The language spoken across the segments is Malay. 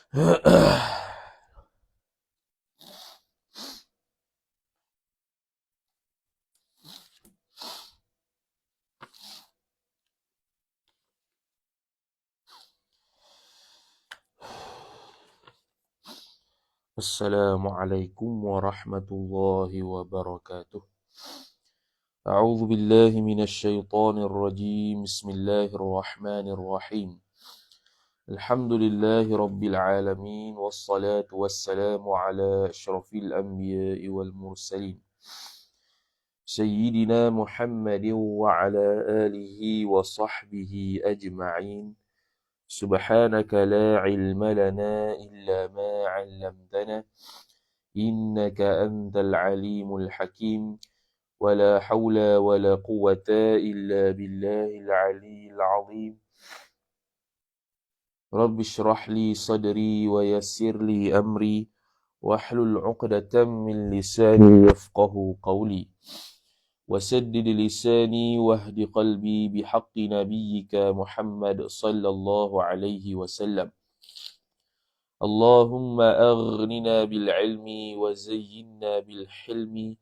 Assalamualaikum warahmatullahi wabarakatuh. A'udzu billahi minasy syaithanir rajim. Bismillahirrahmanirrahim. Alhamdulillahi rabbil alamin wassalatu wassalamu ala asyrafil anbiya'i wal mursalin. Sayyidina Muhammadin wa ala alihi wa sahbihi ajma'in. Subhanaka la ilma lana illa ma 'allamtana. إنك أنت العليم الحكيم ولا حول ولا قوة إلا بالله العلي العظيم رب اشرح لي صدري ويسر لي أمري واحلل عقدة من لساني يفقه قولي وسدد لساني واهد قلبي بحق نبيك محمد صلى الله عليه وسلم اللهم أغننا بالعلم وزينا بالحلم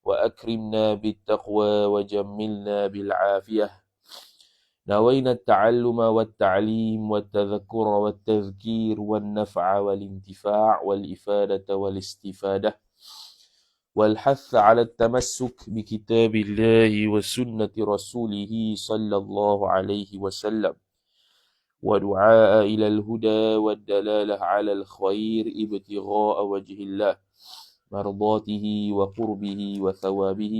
وأكرمنا بالتقوى وجملنا بالعافية نوينا التعلم والتعليم والتذكر والتذكير والنفع والانتفاع والإفادة والاستفادة والحث على التمسك بكتاب الله وسنة رسوله صلى الله عليه وسلم ودعاء إلى الهدى والدلالة على الخير ابتغاء وجه الله مرضاته وقربه وثوابه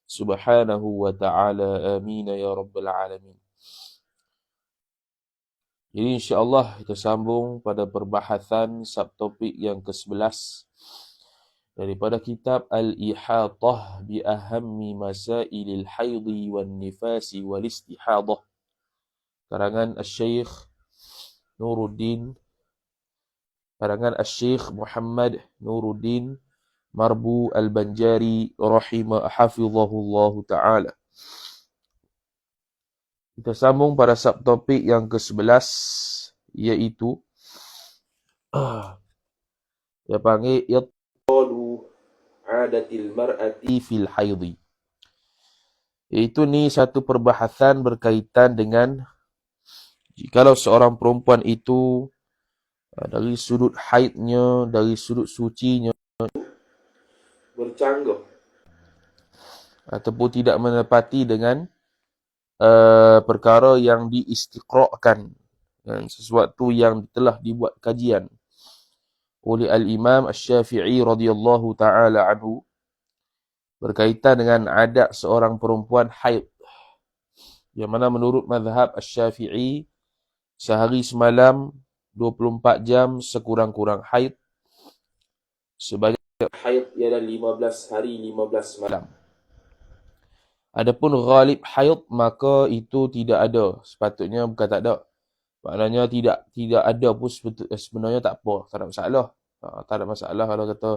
سبحانه وتعالى آمين يا رب العالمين. Jadi insya-Allah kita sambung pada perbahasan subtopik yang ke-11 daripada kitab Al-Ihatah bi ahammi masailil haidhi wan nifasi wal istihadah karangan Asy-Syaikh Nuruddin Muhammad Nuruddin Marbu Al-Banjari hafizahullahu ta'ala. Kita sambung pada subtopik yang ke-11 iaitu dia panggil Iqalu Adatil Mar'ati fil Haidhi. Iaitu ni satu perbahasan berkaitan dengan jikalau seorang perempuan itu dari sudut haidnya, dari sudut sucinya bercanggah ataupun tidak menepati dengan perkara yang diistiqra'kan, sesuatu yang telah dibuat kajian oleh Al-Imam Asy-Syafi'i radhiyallahu ta'ala anhu berkaitan dengan adat seorang perempuan haid, yang mana menurut mazhab Asy-Syafi'i sehari semalam 24 jam sekurang-kurang haid, sebanyak haid ialah 15 hari 15 malam. Adapun ghalib haid maka itu tidak ada, sepatutnya bukan tak ada. Maknanya tidak ada pun sebenarnya tak apa, tak ada masalah. Tak ada masalah kalau kata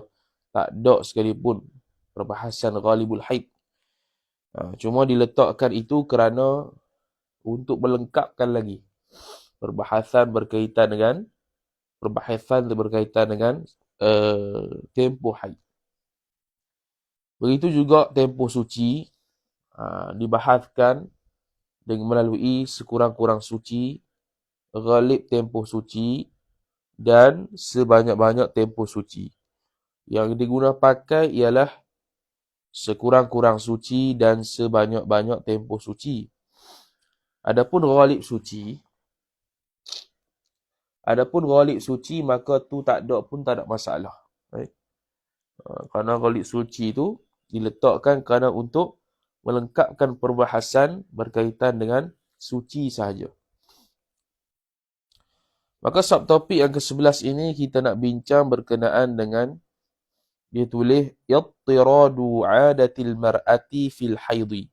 tak ada sekalipun perbahasan ghalibul haid. Cuma diletakkan itu kerana untuk melengkapkan lagi perbahasan berkaitan dengan tempoh haid. Begitu juga tempoh suci dibahaskan dengan melalui sekurang-kurang suci, ghalib tempoh suci dan sebanyak-banyak tempoh suci. Yang diguna pakai ialah sekurang-kurang suci dan sebanyak-banyak tempoh suci. Adapun ghalib suci maka tu tak ada masalah. Kerana ghalib suci tu diletakkan kerana untuk melengkapkan perbahasan berkaitan dengan suci sahaja. Maka subtopik yang ke-11 ini kita nak bincang berkenaan dengan dia tulis ittiradu 'adatil mar'ati fil haidhi.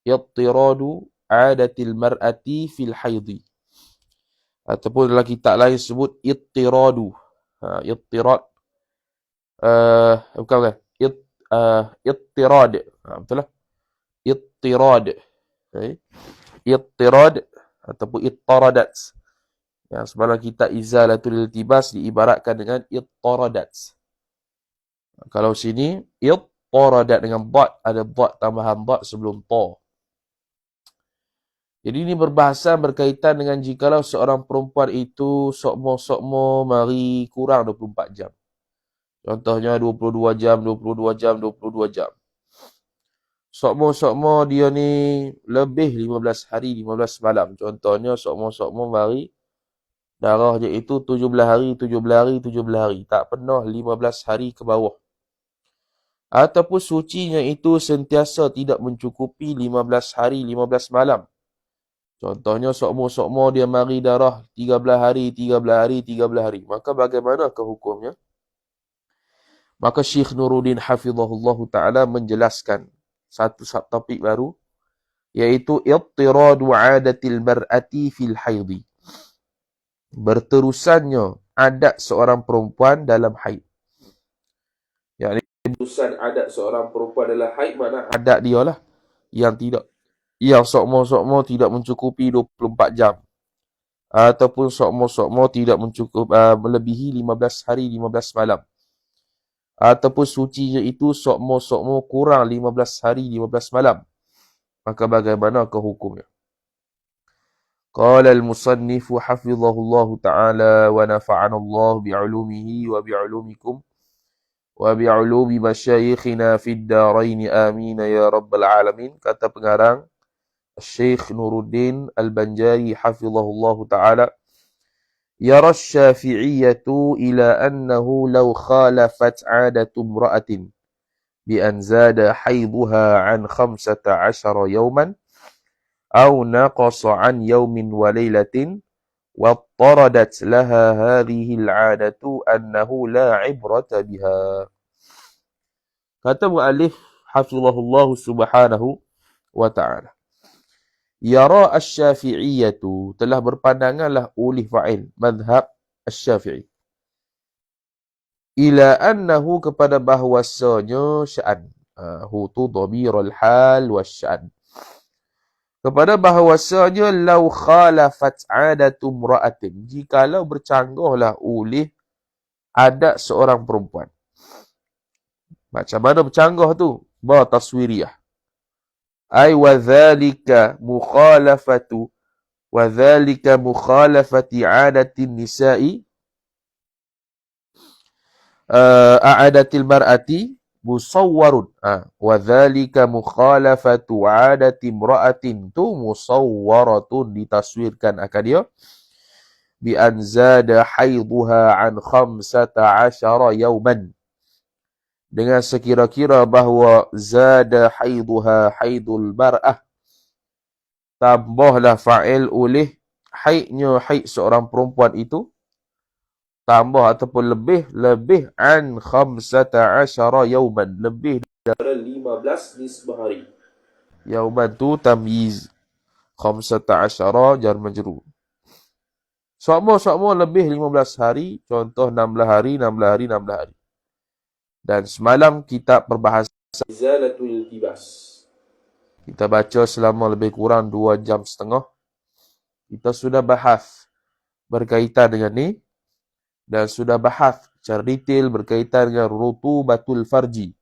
Ittiradu 'adatil mar'ati fil haidhi. Ataupun dalam kitab lain sebut ittiradu. Ittirad. Bukan. Ittirad. Betul lah. Ittirad. Okay. Ittirad ataupun ittaradat. Yang semalam kita izalatul iltibas diibaratkan dengan ittaradat. Kalau sini ittaradat dengan dot, ada dot tambahan dot sebelum ta. Jadi ini berbahasan berkaitan dengan jikalau seorang perempuan itu sokmo-sokmo mari kurang 24 jam. Contohnya 22 jam, 22 jam, 22 jam. Sokmo-sokmo dia ni lebih 15 hari, 15 malam. Contohnya sokmo-sokmo mari darah dia itu 17 hari, 17 hari, 17 hari. Tak pernah 15 hari ke bawah. Ataupun sucinya itu sentiasa tidak mencukupi 15 hari, 15 malam. Contohnya sokmo-sokmo dia mari darah 13 hari, 13 hari, 13 hari. Maka bagaimana hukumnya? Maka Syekh Nuruddin hafizahullah ta'ala menjelaskan satu subtopik baru, iaitu ittiradu adatil mar'ati fil haidhi. Berterusannya adat seorang perempuan dalam haid. Yang berterusan adat seorang perempuan dalam haid, mana adat dia lah yang sokmo-sokmo tidak mencukupi 24 jam. Ataupun sokmo-sokmo tidak melebihi 15 hari, 15 malam. Ataupun sucinya itu sokmo-sokmo kurang 15 hari, 15 malam. Maka bagaimana hukumnya? Qala al-musannif hafizahullahu ta'ala wa nafa'ana Allah bi'ulumihi wa bi'ulumikum wa bi'ulumi masyayikhina fid darain amin ya rabbal alamin. Kata pengarang Syekh Nuruddin Al-Banjari hafizahullahu ta'ala, يرى الشافعية إلى أنه لو خالفت عادة امرأة بأن زاد حيضها عن 15 يوما أو نقص عن يوم وليلة واضطردت لها هذه العادة أنه لا عبرة بها. Kata mu'alif hafizahullahu subhanahu wa ta'ala, Yara asy-syafi'iyyatu, telah berpandanganlah oleh fa'il madhab asy-syafi'i, ila annahu, kepada bahwasanya sya'an, hu tu dhamirul hal wasya'an, kepada bahwasanya lau khalafat adatu imra'atin, jikalau bercanggahlah oleh adat seorang perempuan. Macam mana bercanggah tu? Ba taswiriyah. Ay wa dhalika mukhalafati adatin nisa'i a'adatil mar'ati musawwarun. Wa dhalika mukhalafatu adati imra'atin tu musawwaratun, ditaswirkan akan dia, bi an zada haidhuha an 15 yawman, dengan sekira-kira bahawa zada haidhuha haidul mar'ah, tambahlah fa'il oleh haidnya haid seorang perempuan itu, tambah ataupun lebih an 15 yauman, lebih dari 15 nisbah hari. Yauman tu tamyiz, 15 jar majrur. Sama-sama lebih 15 hari, contoh 16 hari, 16 hari, 16 hari. Dan semalam kita berbahasa izalatul iltibas. Kita baca selama lebih kurang 2 jam setengah. Kita sudah bahas berkaitan dengan ni, dan sudah bahas secara detail berkaitan dengan rutubatul farji,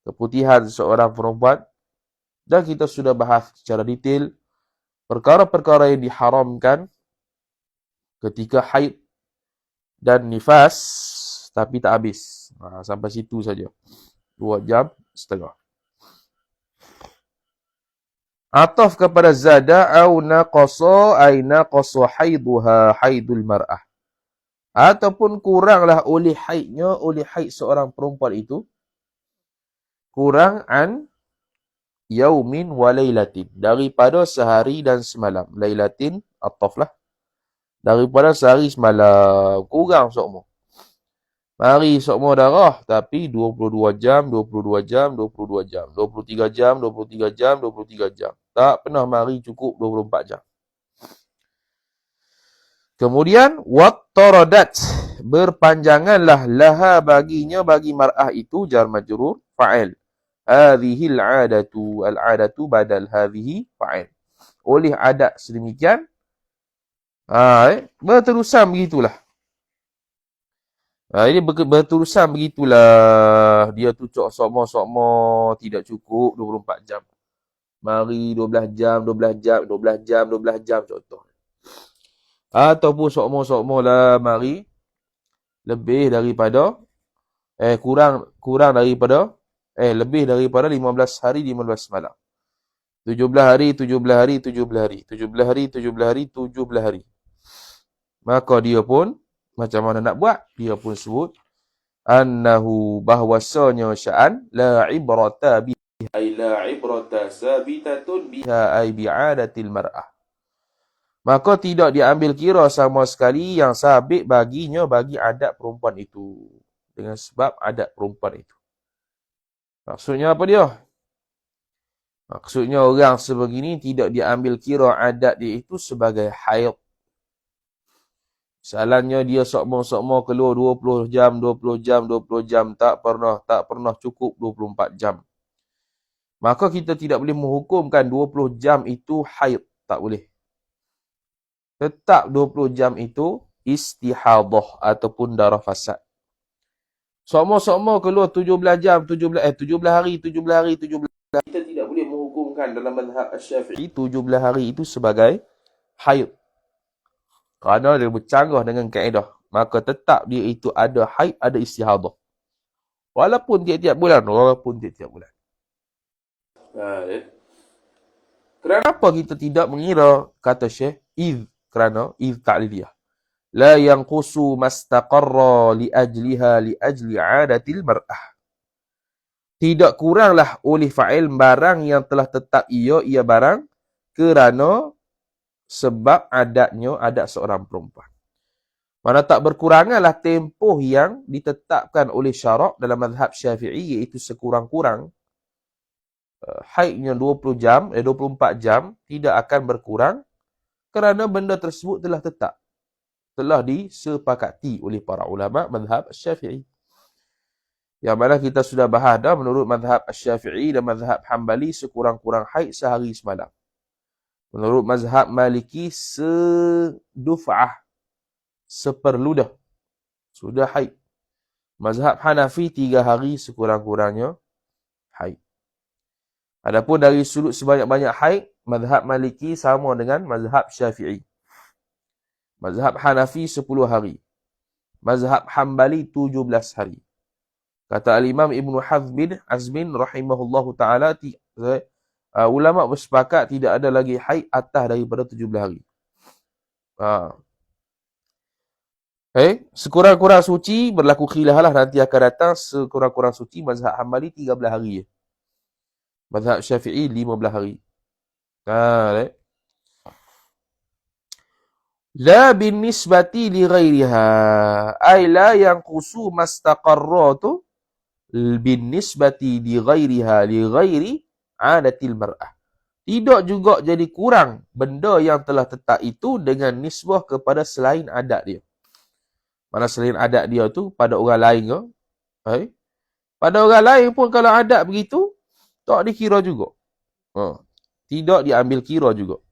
keputihan seorang perempuan. Dan kita sudah bahas secara detail perkara-perkara yang diharamkan ketika haid dan nifas, tapi tak habis. Sampai situ saja. 2 jam setengah. Ataf kepada zada au naqasa, ay naqasa haidhuha haidul mar'ah. Ataupun kuranglah oleh haidnya, oleh haid seorang perempuan itu, kurang an yaumin wa laylatin, daripada sehari dan semalam. Laylatin ataf lah, daripada sehari semalam, kurang sokmo. Mari sokmo darah, tapi 22 jam, 22 jam, 22 jam, 23 jam, 23 jam, 23 jam. Tak pernah mari cukup 24 jam. Kemudian wattaradat, berpanjanganlah laha baginya, bagi mar'ah itu, jar majrur fa'il. Hadhil adatu, al-adatu badal hadhihi fa'il. Oleh adat sedemikian, Berterusan begitulah. Ini berterusan begitulah. Dia tu cok sokmo-sokmo tidak cukup 24 jam. Mari 12 jam, 12 jam, 12 jam, 12 jam contoh. Ataupun sokmo-sokmo lah mari lebih daripada kurang daripada lebih daripada 15 hari 15 malam. 17 hari 17 hari 17 hari. 17 hari 17 hari 17 hari. Maka dia pun macam mana nak buat? Dia pun sebut annahu bahwasanya sya'an la ibrata biha ay la ibrata sabitatun biha ay bi'adatil mar'ah. Maka tidak diambil kira sama sekali yang sabit baginya bagi adat perempuan itu. Dengan sebab adat perempuan itu. Maksudnya apa dia? Maksudnya orang sebegini tidak diambil kira adat dia itu sebagai haid. Misalnya dia sokmo-sokmo keluar 20 jam, 20 jam, 20 jam. Tak pernah cukup 24 jam. Maka kita tidak boleh menghukumkan 20 jam itu haid. Tak boleh. Tetap 20 jam itu istihadah ataupun darah fasad. Sokmo-sokmo keluar 17 jam, 17 hari, 17 hari, 17 hari. Kita tidak boleh menghukumkan dalam mazhab Syafi'i 17 hari itu sebagai haid. Kerana dia bercanggah dengan kaedah. Maka tetap dia itu ada haid, ada istihadah. Walaupun tiap-tiap bulan. Kenapa kita tidak mengira, kata Syekh, kerana ta'liliyah. La yanqusu mastaqarra li ajli adatil mar'ah. Tidak kuranglah oleh fa'il barang yang telah tetap ia barang kerana sebab adat seorang perempuan. Mana tak berkuranganlah tempoh yang ditetapkan oleh syarak dalam mazhab Syafi'i, iaitu sekurang-kurang haidnya 20 jam, 24 jam tidak akan berkurang kerana benda tersebut telah disepakati oleh para ulama mazhab Syafi'i. Yang mana kita sudah bahas dah, menurut mazhab Syafi'i dan mazhab Hambali sekurang-kurang haid sehari semalam. Menurut mazhab Maliki seduf'ah, seperludah sudah haid. Mazhab Hanafi 3 hari sekurang-kurangnya haid. Adapun dari sudut sebanyak-banyak haid, mazhab Maliki sama dengan mazhab Syafi'i. Mazhab Hanafi 10 hari. Mazhab Hambali 17 hari. Kata Al-Imam Ibn Hazmin rahimahullahu ta'ala, ulama bersepakat tidak ada lagi haid atas daripada 17 hari. Sekurang-kurang suci berlaku khilaf lah, nanti akan datang. Sekurang-kurang suci mazhab Hambali 13 hari. Mazhab Syafi'i 15 hari. La bin nisbati li ghairiha ay la yanqusu mastaqarra tu bin nisbati li ghairiha li ghairi adatil mar'ah. Tidak juga jadi kurang benda yang telah tetap itu dengan nisbah kepada selain adat dia. Mana selain adat dia tu pada orang lain ke? Pada orang lain pun kalau adat begitu tak dikira juga. Tidak diambil kira juga.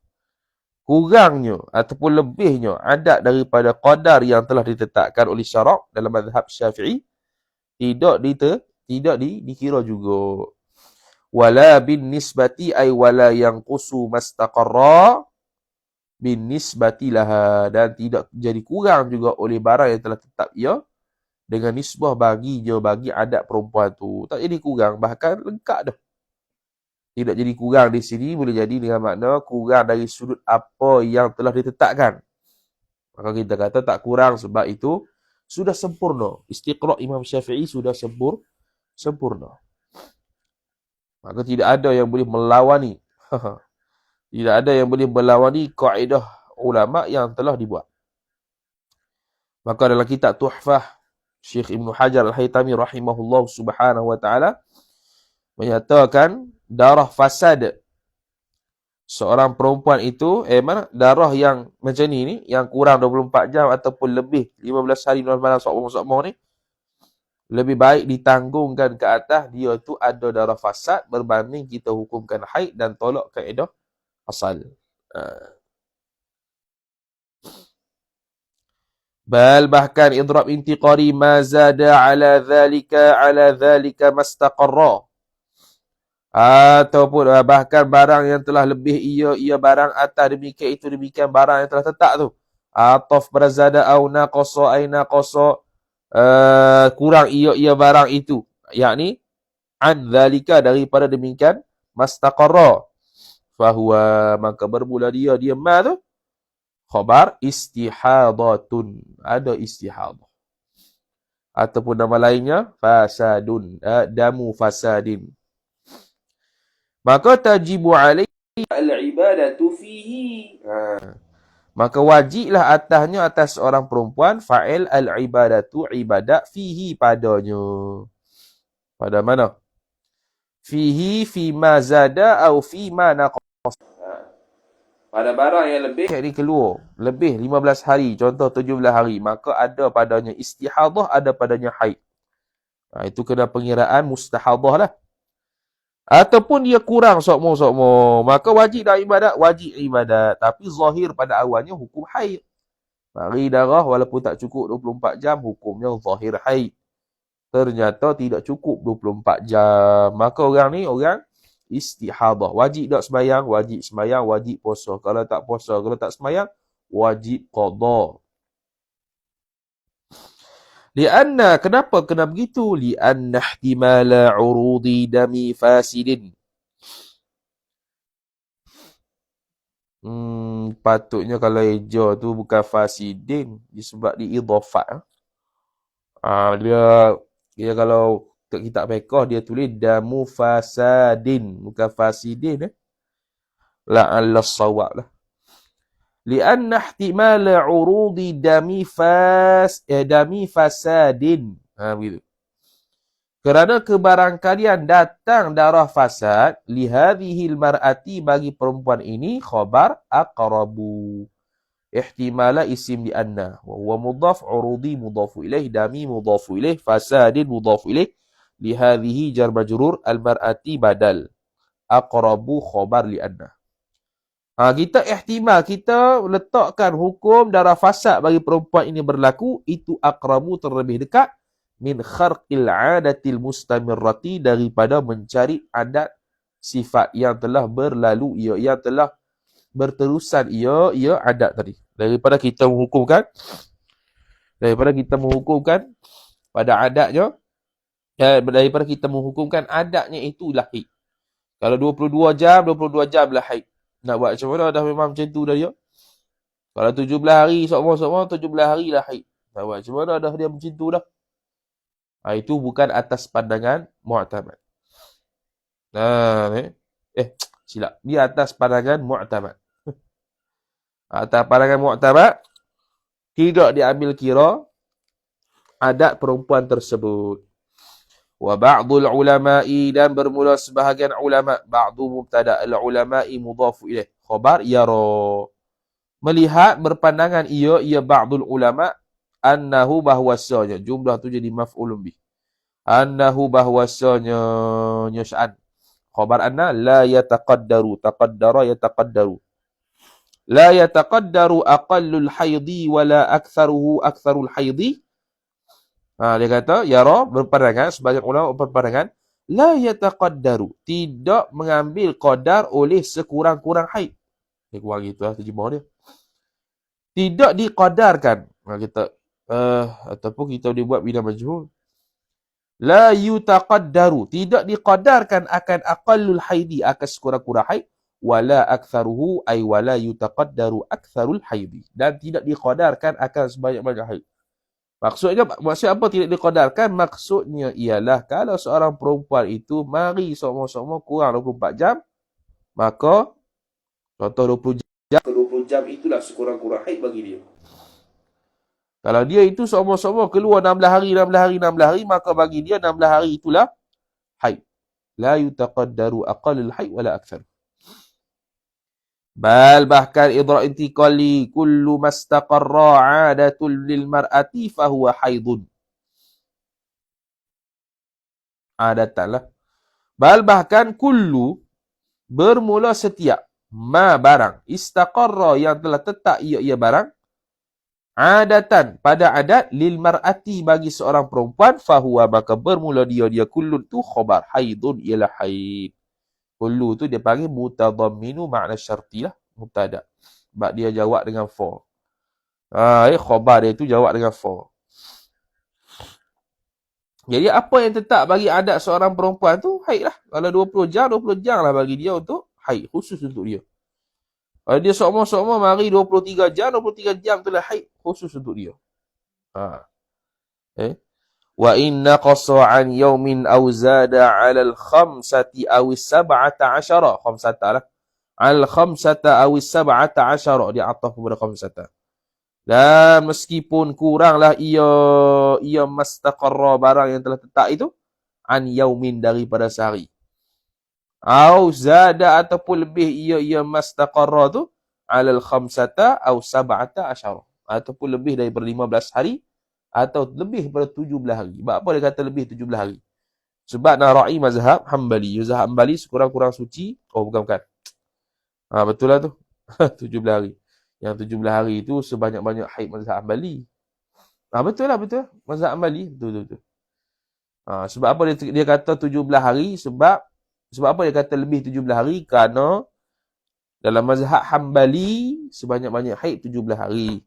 Kurangnya ataupun lebihnya adat daripada qadar yang telah ditetapkan oleh syarak dalam mazhab Syafi'i tidak dikira juga. Wala bin nisbati ay wala yanqusu mastaqarra bin nisbati laha, dan tidak jadi kurang juga oleh barang yang telah tetap ia dengan nisbah bagi adat perempuan tu. Tak jadi kurang, bahkan lengkap dah. Tidak jadi kurang di sini boleh jadi dengan makna kurang dari sudut apa yang telah ditetapkan. Maka kita kata tak kurang sebab itu sudah sempurna. Istiqra' Imam Syafi'i sudah sempurna. Maka tidak ada yang boleh melawani. Tidak ada yang boleh melawani kaedah ulama yang telah dibuat. Maka dalam kitab Tuhfah, Syekh Ibn Hajar Al-Haytami rahimahullah subhanahu wa ta'ala menyatakan darah fasad seorang perempuan itu, darah yang macam ni, yang kurang 24 jam ataupun lebih 15 hari 15 malam sokmo ni, lebih baik ditanggungkan ke atas dia tu ada darah fasad berbanding kita hukumkan haid dan tolak kaedah asal. Bal bahkan idrab intiqari ma zada ala dhalika mastaqarra. Ataupun bahkan barang yang telah lebih ia barang atas demikian itu demikian barang yang telah tetap tu. Ataf berzada au naqasa ay naqasa, kurang ia barang itu. Yakni an dhalika daripada demikian mastaqarra. Fahuwa maka bermula dia ma tu khabar istihadatun, ada istihadah. Ataupun nama lainnya fasadun, damu fasadin. Maka tajibu alaihi al-ibadatu fihi. Maka wajiblah atasnya atas seorang perempuan fa'il al-ibadatu ibadat fihi padanya. Pada mana? Fihi fima zada atau fima naqas. Pada barang yang lebih ni keluar lebih 15 hari, contoh 17 hari, maka ada padanya istihadah, ada padanya haid. Itu kena pengiraan mustahadah lah. Ataupun dia kurang sokmo, maka wajib dah ibadat, wajib ibadat. Tapi zahir pada awalnya hukum haid. Mari darah walaupun tak cukup 24 jam, hukumnya zahir haid. Ternyata tidak cukup 24 jam. Maka orang ni orang istihadah. Wajib tak sembahyang, wajib puasa. Kalau tak puasa, kalau tak sembahyang, wajib qada. Lianna, kenapa kena begitu? Lianna ihtimala urudi dami fasidin. Patutnya kalau eja tu bukan fasidin, disebab di idhafat. Dia kalau kitab fiqh dia tulis damu fasadin, bukan fasidin. La'alla as-sawab lah. Lianna ihtimala urudi dami fasadin. Begitu. Kerana kebarangkalian datang darah fasad lihadhil mar'ati, bagi perempuan ini, khabar aqrabu. Ihtimala isim lianna wa huwa mudhaf, urudi mudhafu ilaih, dami mudhafu ilaih, fasadin mudhafu ilaih, lihadhihi jar majrur, al-mar'ati badal, aqrabu khabar lianna. Kita ihtimal, kita letakkan hukum darah fasad bagi perempuan ini berlaku, itu aqrabu, terlebih dekat, min kharqil adatil mustamirrati, daripada mencari adat sifat yang telah berlalu, yang telah berterusan ia adat tadi. Daripada kita menghukumkan pada adatnya, daripada kita menghukumkan adatnya itu lahid. Kalau 22 jam lah haid. Nak buat macam mana? Dah memang macam tu dah dia. Kalau 17 hari, sok-sok 17 hari lah haid. Nak buat macam mana? Dah dia macam tu dah. Itu bukan atas pandangan mu'tamad. Silap. Dia atas pandangan mu'tamad. Atas pandangan mu'tamad, tidak diambil kira adat perempuan tersebut. Wa ba'dul ulama'i, dan bermula sebahagian ulama, ba'du mubtada, al-ulama'i mudhafu ilaih, khabar yara, melihat, berpandangan ia ba'dul ulama, annahu bahwasanya, jumlah tu jadi maf'ulun bih, annahu bahwasanya sya'an, khabar anna la yataqaddaru, taqaddara yataqaddaru, la yataqaddaru aqallul haidhi wala aktharuhu aktharul haidhi. Dia kata, yara, berpandangan, sebagian ulama berpandangan, la yataqaddaru, tidak mengambil qadar oleh sekurang-kurang haid. Dia kurang gitu lah terjemah dia. Tidak diqadarkan. Kita ataupun kita boleh buat bina majhul. La yutaqaddaru, tidak diqadarkan akan aqallul haidi, akan sekurang-kurang haid, wala aktharuhu ay wala yutaqaddaru aktharul haidi, dan tidak diqadarkan akan sebanyak-banyak haid. Maksud apa tidak diqadarkan? Maksudnya ialah kalau seorang perempuan itu mari sokmo-sokmo kurang 24 jam, maka contoh 20 jam itulah sekurang-kurang haid bagi dia. Kalau dia itu sokmo-sokmo keluar 16 hari, maka bagi dia 16 hari itulah haid. La yutaqaddaru aqallul haid wala akthar. Bal bahkan idra' intiqali kullu mastaqarra 'adatul lil mar'ati fahuwa haidun. Adatanlah. Bal bahkan kullu, bermula setiap, ma barang, istaqarra yang telah tetap ia barang, Adatan, pada adat, lil mar'ati, bagi seorang perempuan, fahuwa, maka bermula dia kullun tu khabar, haidun ialah haid. Kullu tu dia panggil mutadamminu makna syarti lah, mubtada. Sebab dia jawab dengan for. Khabar dia tu jawab dengan for. Jadi apa yang tetap bagi adat seorang perempuan tu, haid lah. Kalau 20 jam lah bagi dia untuk haid, khusus untuk dia. Kalau dia sokmo-sokmo mari 23 jam tu lah haid, khusus untuk dia. Wa inna qasa an yawmin aw zada 'ala al-khamsati aw as-sab'ata 'ashara. Khamsata lah. Al-khamsata aw as-sab'ata 'ashara, dia ataf kepada khamsata. Dan meskipun kuranglah ia mastaqarra, barang yang telah tetap itu, an yaumin, daripada sehari. Au zada, ataupun lebih ia mastaqarra tu, alal khamsata au sab'ata asyara, ataupun lebih daripada 15 hari atau lebih daripada 17 hari. Sebab apa dia kata lebih 17 hari? Sebab narai mazhab Hambali. Mazhab Hambali sekurang-kurang suci. Oh, bukan. Betul lah tu. 17 hari. Yang 17 hari itu sebanyak-banyak haid mazhab Hambali. Betul lah. Mazhab Hambali. Betul. Sebab apa dia kata 17 hari? Sebab apa dia kata lebih 17 hari? Kerana dalam mazhab Hambali sebanyak-banyak haid 17 hari.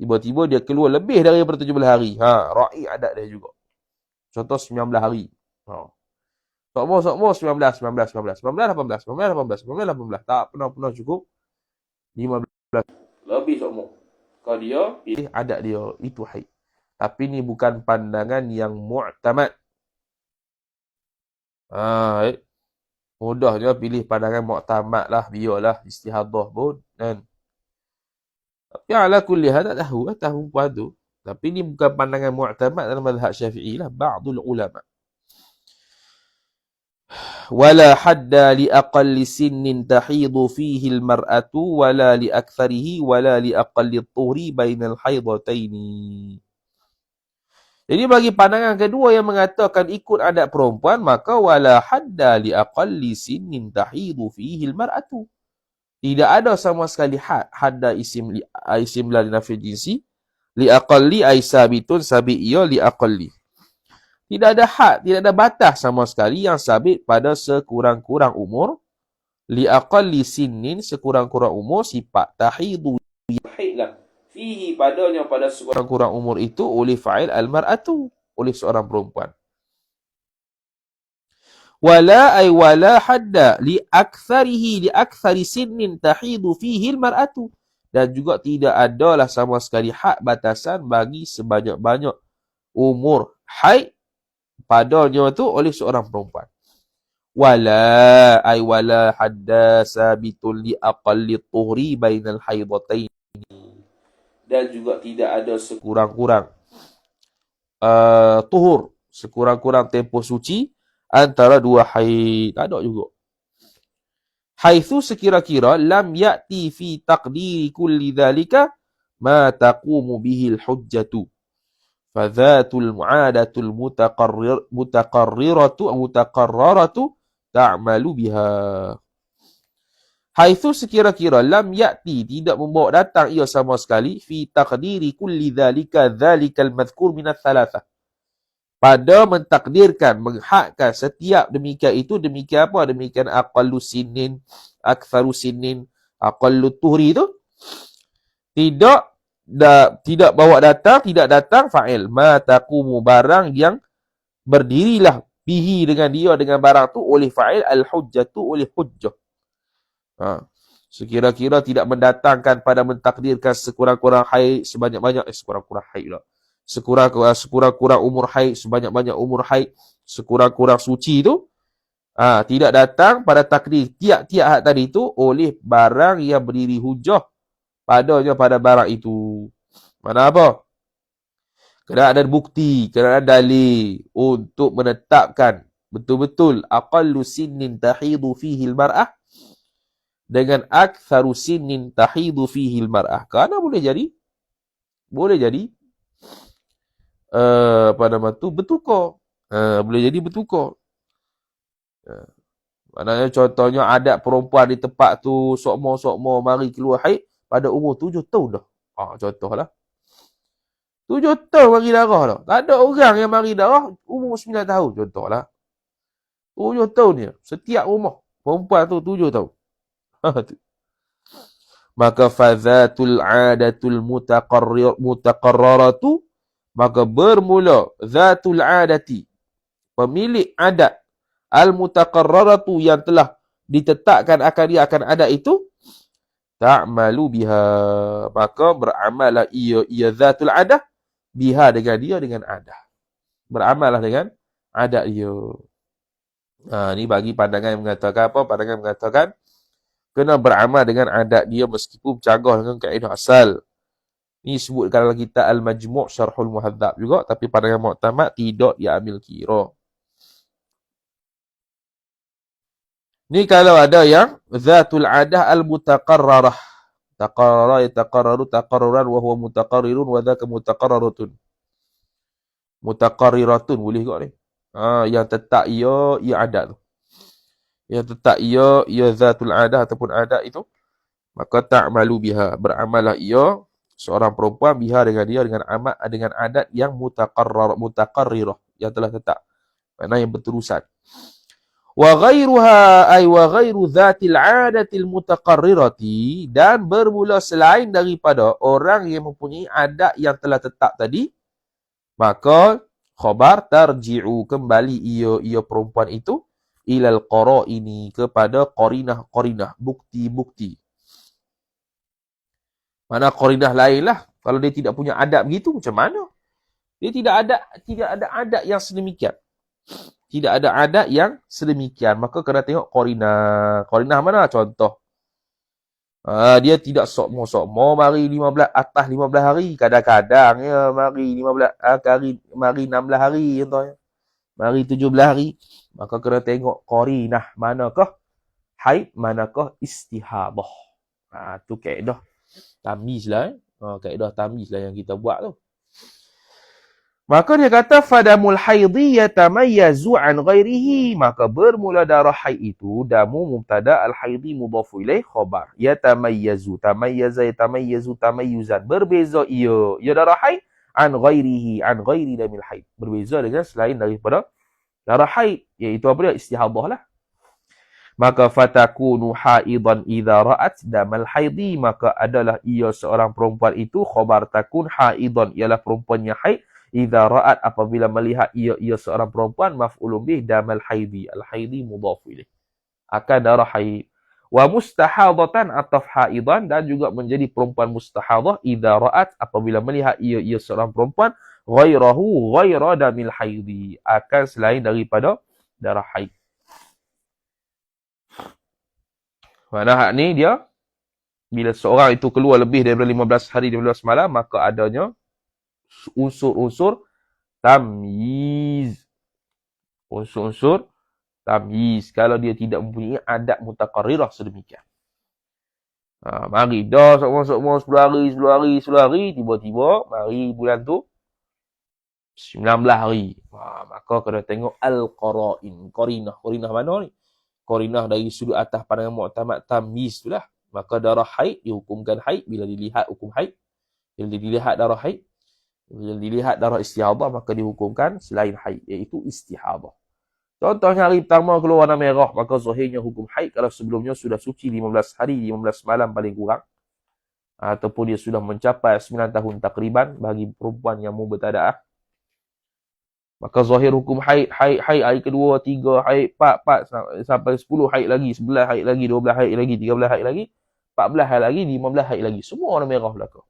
Tiba-tiba dia keluar lebih daripada 17 hari. Ra'i adat dia juga. Contoh 19 hari. Sokmo 19, 18. Tak pernah cukup 15. Lebih sokmo. Kalau dia pilih adat dia, itu haid. Tapi ni bukan pandangan yang mu'tamad. Mudahnya pilih pandangan mu'tamad lah, biarlah istihadah pun. Kan? Tapi ala kulli hal tak tahu puan tu. Tapi ni bukan pandangan mu'tamad dalam mazhab Syafi'i lah, ba'dul ulama. Wala hadda li aqalli sinnin tahidu fihi al-mar'atu wala li aktharihi wala li aqalli at-tuhri bainal haidataini. Jadi bagi pandangan kedua yang mengatakan ikut adat perempuan, maka wala hadda li aqalli sinnin tahidu fihi al-mar'atu. Tidak ada sama sekali hadda isim la linafi jinsi. Li aqalli ay sabitun, sabit ia li aqalli. Tidak ada had, tidak ada batas sama sekali yang sabit pada sekurang-kurang umur. Li aqalli sinnin, sekurang-kurang umur, sifat tahidu haidlah. Fihi, padanya, pada sekurang-kurang umur itu, oleh fa'il al-mar'atu, oleh seorang perempuan. Wala ay wala hadda li akthari sinnin tahidu fihi al-mar'atu. Dan juga tidak adalah sama sekali had, batasan bagi sebanyak-banyak umur haid padanya tu oleh seorang perempuan. Wala ay wala hadda sabitul li aqalli tuhri bainal haidatain. Dan juga tidak ada sekurang-kurang tuhur, sekurang-kurang tempoh suci antara dua haid. Tak ada juga. Haitsu sekira-kira lam ya'ti fi taqdiri kulli dhalika ma taqumu bihi al-hujjatu. Fadhatul mu'adatul mutaqarraratu ta'malu biha. Haitsu sekira-kira lam ya'ti, tidak membawa datang ia sama sekali, fi taqdiri kulli dhalikal madhkur minat thalathah, pada mentakdirkan, menghadkan setiap demikian itu, demikian apa? Demikian aqallu sinin, aktsaru sinin, aqallu tuhri itu tidak bawa datang, tidak datang fa'il. Ma taqumu, barang yang berdirilah bihi, dengan dia, dengan barang tu, oleh fa'il, al-hujjatu, oleh hujjah. Sekira-kira tidak mendatangkan pada mentakdirkan sekurang-kurang haid sebanyak-banyak, sekurang-kurang haid lah. Sekurang-kurang umur haid, sebanyak-banyak umur haid, sekurang-kurang suci itu, tidak datang pada takdir tiap-tiap had tadi itu oleh barang yang berdiri hujah padanya, pada barang itu. Mana apa? Kena ada bukti, kena ada dalil untuk menetapkan betul-betul aqallu sinnin tahidu fihi al-mar'ah dengan aktsaru sinnin tahidu fihi al-mar'ah. Kerana boleh jadi bertukar. Boleh jadi bertukar. Maknanya contohnya adat perempuan di tempat tu sokmo mari keluar haid pada umur 7 tahun dah. Contohlah. 7 tahun mari darah lah. Tak ada orang yang mari darah umur 9 tahun. Contohlah. 7 tahun dia. Setiap rumah. Perempuan tu 7 tahun. Maka fadhatul adatul mutaqarraratu. Maka bermula zatul adati. Pemilik adat. Al-mutaqarraratu yang telah ditetapkan akan dia akan adat itu. Ta'malu biha. Maka beramallah ia zatul adah. Biha dengan dia dengan adah. Beramallah dengan adat dia. Ni bagi pandangan yang mengatakan apa? Pandangan yang mengatakan kena beramal dengan adat dia meskipun bercanggah dengan kaedah asal. Ni sebut dalam kitab Al-Majmu' Syarhul Muhadzab juga, tapi pandangan mu'tamad tidak diambil kira. Ni kalau ada yang zatul adah al-mutaqarrarah. Taqarrara yataqarraru taqarruran wa huwa mutaqarrirun wa dhaka mutaqarraratun. Mutaqarriratun boleh juga ni. Yang tetap ia adat tu. Yang tetap ia zatul adah ataupun adat itu, maka ta'malu biha, beramallah ia seorang perempuan biha dengan dia dengan adat yang mutaqarrirah, yang telah tetap. Maknanya yang berterusan. Wa ghairuha ay wa ghairu zatil adatil mutaqarrirati, dan bermula selain daripada orang yang mempunyai adat yang telah tetap tadi, maka khabar tarji'u, kembali ia perempuan itu ilal qara'ini, kepada qarinah, bukti-bukti. Mana qarinah lain lah. Kalau dia tidak punya adat begitu, macam mana? Dia tidak ada adat yang sedemikian. Tidak ada adat yang sedemikian. Maka kena tengok qarinah. Qarinah mana? Contoh. Dia tidak sokmo mari 15 hari. Kadang-kadang ya mari 15 hari, mari 16 hari contohnya. Mari 17 hari. Maka kena tengok qarinah, manakah haid, manakah istihadah. Tu kaedah tamyiz lah. Kaedah tamyiz lah yang kita buat tu. Maka dia kata fadamul haidhi yatamayyazu an ghairihi, maka bermula darah haid itu damu mubtada al-haidhi mudhafu ilaih khabar. Yatamayyazu, tamayyazu tamayyuzan, berbeza ia darah haid an ghairihi, an ghairi damil haid, berbeza dengan selain daripada darah haid, iaitu apa dia? Istihadah lah. Maka fatakunu haidan idza ra'at damal haidhi, maka adalah ia seorang perempuan itu khabar takun haidan, ialah perempuan yang haid, idza ra'at, apabila melihat ia seorang perempuan, maf'ulun bih damal haidhi, al-haidhi mudhaf ilaih, akan darah haid. Wa mustahadatan ataf haidan, dan juga menjadi perempuan mustahadah idza ra'at, apabila melihat ia seorang perempuan, ghairahu ghaira damil haidhi, akan selain daripada darah haid. Mana hak ni dia, bila seorang itu keluar lebih daripada 15 hari 15 malam, maka adanya unsur-unsur tamyiz. Unsur-unsur tamyiz. Kalau dia tidak mempunyai adat mutaqarrirah sedemikian. Mari dah sokmo 10 hari, tiba-tiba mari bulan tu 19 hari. Maka kena tengok al-qara'in. Qarinah mana ni? Qarinah dari sudut atas pandangan mu'tamad tamyiz tu lah. Maka darah haid dihukumkan haid bila dilihat hukum haid. Bila dilihat darah haid, bila dilihat darah istihadah, maka dihukumkan selain haid, iaitu istihadah. Contohnya hari pertama keluar warna merah, maka zahirnya hukum haid kalau sebelumnya sudah suci 15 hari, 15 malam paling kurang. Ataupun dia sudah mencapai 9 tahun takriban bagi perempuan yang mubtada'ah. Maka zahir hukum haid, hari kedua, 3, haid, 4 sampai 10 haid lagi, 11 haid lagi, 12 haid lagi, 13 haid lagi, 14 haid lagi, 15 haid lagi. Semua warna merah belakang.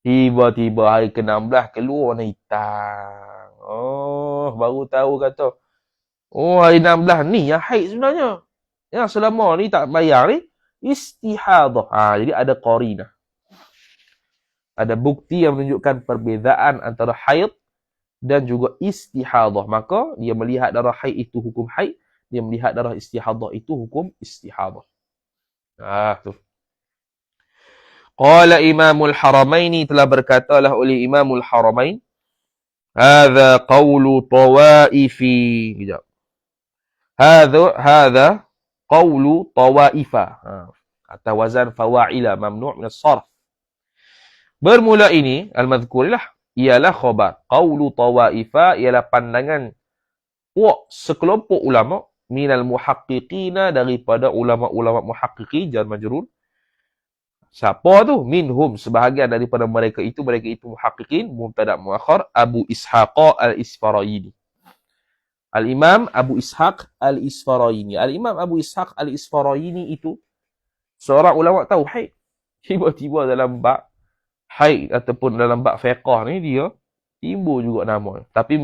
Tiba-tiba hari ke-16 keluar warna hitam. Baru tahu kata, hari 16 ni yang haid sebenarnya. Yang selama ni tak bayar ni, istihadah. Jadi ada qarinah. Ada bukti yang menunjukkan perbezaan antara haid dan juga istihadah. Maka dia melihat darah haid itu hukum haid, dia melihat darah istihadah itu hukum istihadah. Tu. Qala Imamul Haramain, telah berkatalah oleh Imamul Haramain, hadza qawlu tawaifi. Kejap. Hadza qawlu tawaifa. Atau wazan fawa'ila mamnu' min as-sarf. Bermula ini, al-madhkurilah, ialah khabar. Qawlu tawaifa ialah pandangan sekelompok ulama minal muhaqqiqina daripada ulama-ulama muhaqqiqi jar majrur. Siapa tu? Minhum, sebahagian daripada mereka itu muhaqqiqin, mubtada' muakhar, Abu Ishaq al-Isfaraini. Al-Imam Abu Ishaq al-Isfaraini. Al-Imam Abu Ishaq al-Isfaraini itu seorang ulama tauhid. Tiba-tiba dalam bab haid ataupun dalam bab fiqh ni dia timbul juga nama. Tapi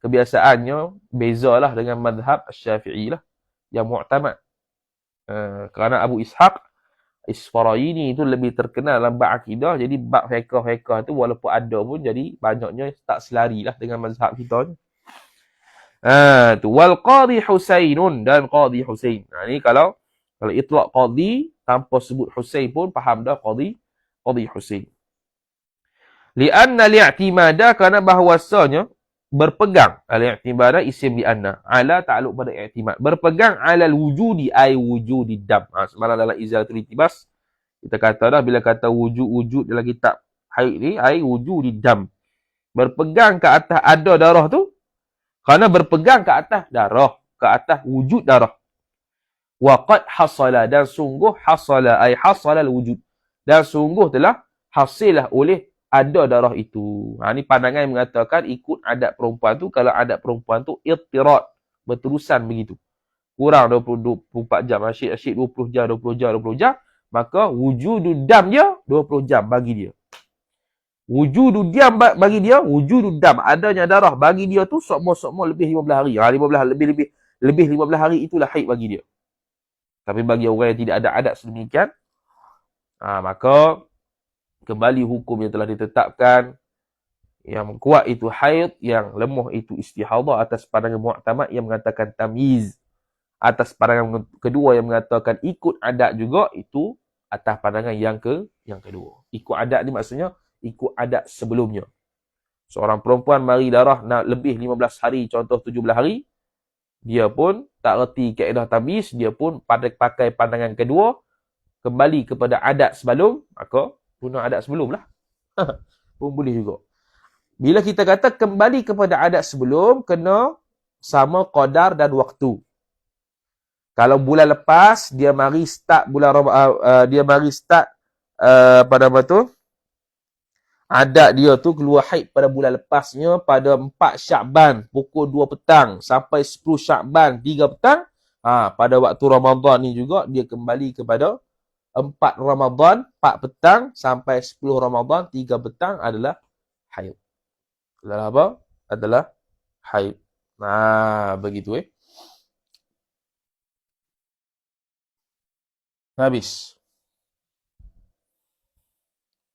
kebiasaannya bezalah dengan mazhab Syafi'i lah yang mu'tamad. Kerana Abu Ishaq Isfaraini itu lebih terkenal dalam bab akidah, jadi bab fiqh tu walaupun ada pun jadi banyaknya tak selari lah dengan mazhab kita ni. Tu wal qadhi Husainun, dan qadhi Husain. Ni kalau itlaq qadhi tanpa sebut Husain pun faham dah qadhi Husain. Li'anna li'timada, kerana bahawasanya berpegang, al-i'timada isim li'anna, ala ta'aluk pada i'timad, berpegang ala wujudi ay wujudi dam. Semalam dalam izalatul iltibas kita kata dah, bila kata wujud dalam kitab haid ni ay wujudi dam, berpegang ke atas ada darah tu, kerana berpegang ke atas darah, ke atas wujud darah. Wa qad hasala, dan sungguh hasala ay hasalal wujud, dan sungguh telah hasilah oleh ada darah itu. Ni pandangan yang mengatakan ikut adat perempuan tu, kalau adat perempuan tu irtirat, berterusan begitu. Kurang 24 jam, asyik 20 jam, maka wujudud dam dia 20 jam bagi dia. Wujudud dam bagi dia, wujudud dam, adanya darah bagi dia tu sokmo lebih 15 hari. 15 hari itulah haid bagi dia. Tapi bagi orang yang tidak ada adat sedemikian, maka kembali hukum yang telah ditetapkan, yang kuat itu haid, yang lemah itu istihadah, atas pandangan mu'tamad yang mengatakan tamyiz, atas pandangan kedua yang mengatakan ikut adat juga, itu atas pandangan yang kedua. Ikut adat ni maksudnya ikut adat sebelumnya. Seorang perempuan mari darah nak lebih 15 hari, contoh 17 hari, dia pun tak reti kaedah tamyiz, dia pun pakai pandangan kedua, kembali kepada adat sebelum, maka guna adat sebelum lah. Pun boleh juga. Bila kita kata kembali kepada adat sebelum, kena sama qadar dan waktu. Kalau bulan lepas, dia mari start pada apa tu? Adat dia tu keluar haid pada bulan lepasnya pada 4 Syakban pukul 2 petang sampai 10 Syakban 3 petang. Pada waktu Ramadan ni juga dia kembali kepada 4 Ramadan 4 petang sampai 10 Ramadan 3 petang adalah haid. Adalah apa? Adalah haid. Begitu Habis.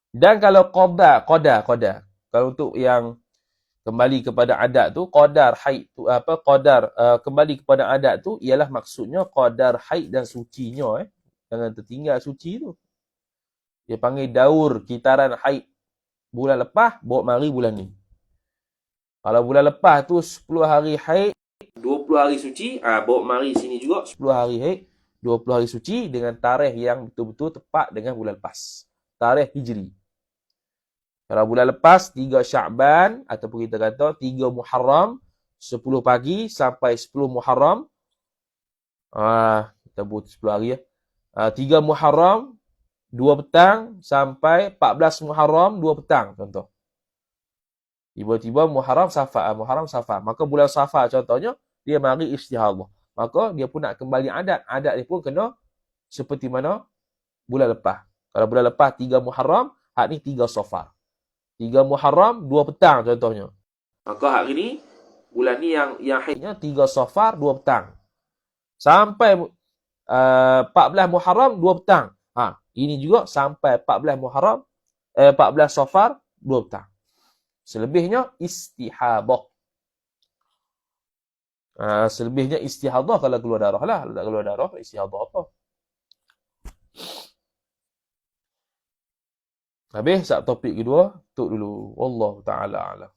Dan kalau qada. Kalau untuk yang kembali kepada adat tu, qadar haid tu kembali kepada adat tu ialah maksudnya qadar haid dan sucinya Jangan tertinggal suci tu. Dia panggil daur kitaran haid bulan lepas, bawa mari bulan ni. Kalau bulan lepas tu 10 hari haid, 20 hari suci, bawa mari sini juga 10 hari haid, 20 hari suci dengan tarikh yang betul-betul tepat dengan bulan lepas. Tarikh Hijri. Kalau bulan lepas 3 Syakban ataupun kita kata 3 Muharram, 10 pagi sampai 10 Muharram. Kita buat 10 hari 3 Muharram 2 petang sampai 14 Muharram 2 petang contoh. Tiba-tiba Muharram Safar. Maka bulan Safar contohnya dia mari istihadah. Maka dia pun nak kembali adat. Adat dia pun kena seperti mana bulan lepas. Kalau bulan lepas 3 Muharram, hari ni 3 Safar. 3 Muharram 2 petang contohnya. Maka hari ni bulan ni yang haidnya 3 Safar 2 petang. Sampai 14 Muharram 2 petang. Ini juga sampai 14 Muharram 14 Safar 2 petang. Selebihnya istihadah. Selebihnya istihadah kalau keluar darah lah. Kalau tak keluar darah, istihadah apa? Habis topik kedua, tutup dulu. Wallahu ta'ala a'lam.